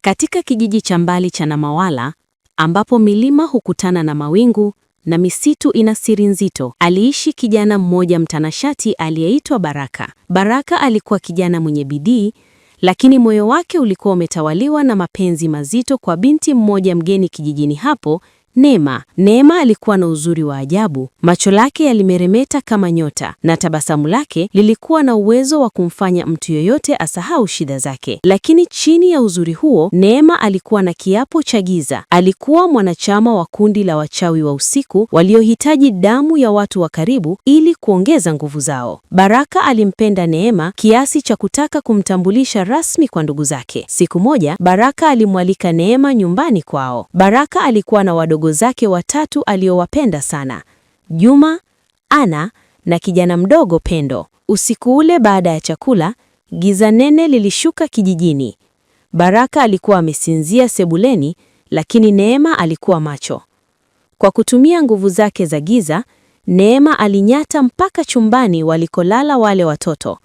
Katika kijiji cha mbali cha Namawala, ambapo milima hukutana na mawingu na misitu ina siri nzito, aliishi kijana mmoja mtanashati aliyeitwa Baraka. Baraka alikuwa kijana mwenye bidii, lakini moyo wake ulikuwa umetawaliwa na mapenzi mazito kwa binti mmoja mgeni kijijini hapo, Neema. Neema alikuwa na uzuri wa ajabu, macho lake yalimeremeta kama nyota na tabasamu lake lilikuwa na uwezo wa kumfanya mtu yoyote asahau shida zake. Lakini chini ya uzuri huo, Neema alikuwa na kiapo cha giza. Alikuwa mwanachama wa kundi la wachawi wa usiku waliohitaji damu ya watu wa karibu ili kuongeza nguvu zao. Baraka alimpenda Neema kiasi cha kutaka kumtambulisha rasmi kwa ndugu zake. Siku moja, Baraka alimwalika Neema nyumbani kwao. Baraka alikuwa na wadogo zake watatu aliowapenda sana: Juma, Ana na kijana mdogo Pendo. Usiku ule baada ya chakula, giza nene lilishuka kijijini. Baraka alikuwa amesinzia sebuleni, lakini Neema alikuwa macho. Kwa kutumia nguvu zake za giza, Neema alinyata mpaka chumbani walikolala wale watoto.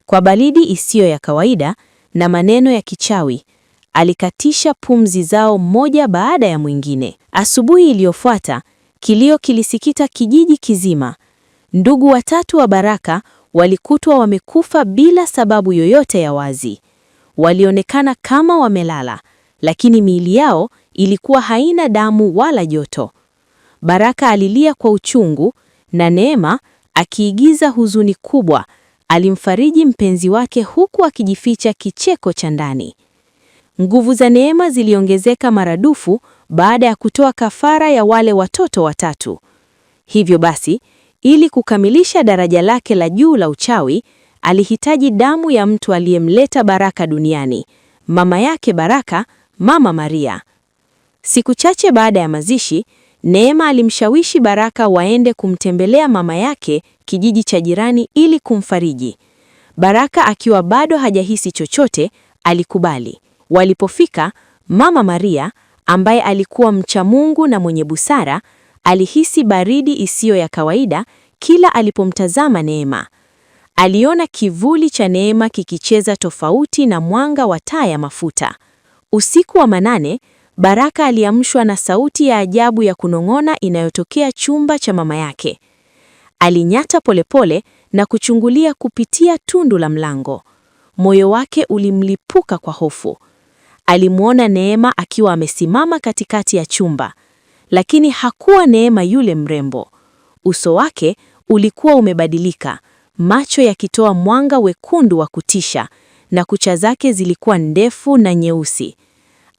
Kwa baridi isiyo ya kawaida na maneno ya kichawi, alikatisha pumzi zao mmoja baada ya mwingine. Asubuhi iliyofuata, kilio kilisikika kijiji kizima. Ndugu watatu wa Baraka walikutwa wamekufa bila sababu yoyote ya wazi. Walionekana kama wamelala, lakini miili yao ilikuwa haina damu wala joto. Baraka alilia kwa uchungu na Neema, akiigiza huzuni kubwa, alimfariji mpenzi wake huku akijificha kicheko cha ndani. Nguvu za Neema ziliongezeka maradufu baada ya kutoa kafara ya wale watoto watatu. Hivyo basi, ili kukamilisha daraja lake la juu la uchawi, alihitaji damu ya mtu aliyemleta Baraka duniani, mama yake Baraka, Mama Maria. Siku chache baada ya mazishi, Neema alimshawishi Baraka waende kumtembelea mama yake kijiji cha jirani ili kumfariji. Baraka akiwa bado hajahisi chochote, alikubali. Walipofika, Mama Maria, ambaye alikuwa mcha Mungu na mwenye busara, alihisi baridi isiyo ya kawaida kila alipomtazama Neema. Aliona kivuli cha Neema kikicheza tofauti na mwanga wa taa ya mafuta. Usiku wa manane, Baraka aliamshwa na sauti ya ajabu ya kunong'ona inayotokea chumba cha mama yake. Alinyata polepole na kuchungulia kupitia tundu la mlango. Moyo wake ulimlipuka kwa hofu. Alimwona Neema akiwa amesimama katikati ya chumba, lakini hakuwa Neema yule mrembo. Uso wake ulikuwa umebadilika, macho yakitoa mwanga wekundu wa kutisha, na kucha zake zilikuwa ndefu na nyeusi.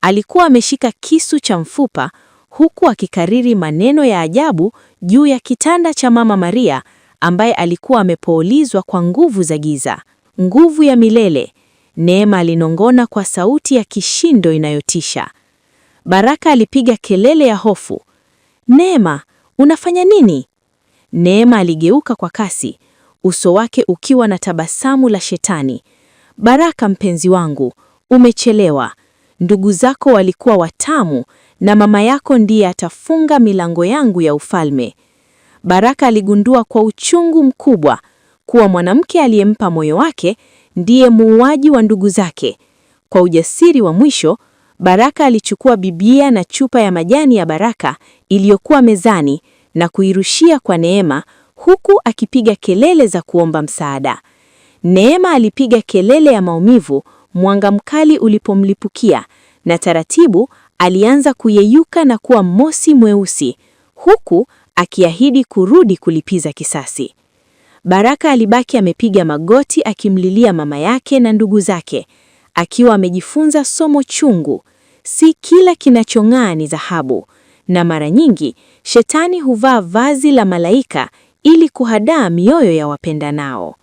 Alikuwa ameshika kisu cha mfupa, huku akikariri maneno ya ajabu juu ya kitanda cha Mama Maria, ambaye alikuwa amepoulizwa kwa nguvu za giza. Nguvu ya milele, Neema alinong'ona kwa sauti ya kishindo inayotisha. Baraka alipiga kelele ya hofu. Neema, unafanya nini? Neema aligeuka kwa kasi, uso wake ukiwa na tabasamu la shetani. Baraka mpenzi wangu, umechelewa. Ndugu zako walikuwa watamu na mama yako ndiye atafunga milango yangu ya ufalme. Baraka aligundua kwa uchungu mkubwa kuwa mwanamke aliyempa moyo wake ndiye muuaji wa ndugu zake. Kwa ujasiri wa mwisho, Baraka alichukua Biblia na chupa ya majani ya baraka iliyokuwa mezani na kuirushia kwa Neema, huku akipiga kelele za kuomba msaada. Neema alipiga kelele ya maumivu, mwanga mkali ulipomlipukia, na taratibu alianza kuyeyuka na kuwa moshi mweusi, huku akiahidi kurudi kulipiza kisasi. Baraka alibaki amepiga magoti akimlilia mama yake na ndugu zake, akiwa amejifunza somo chungu: si kila kinachong'aa ni dhahabu, na mara nyingi shetani huvaa vazi la malaika ili kuhadaa mioyo ya wapendanao.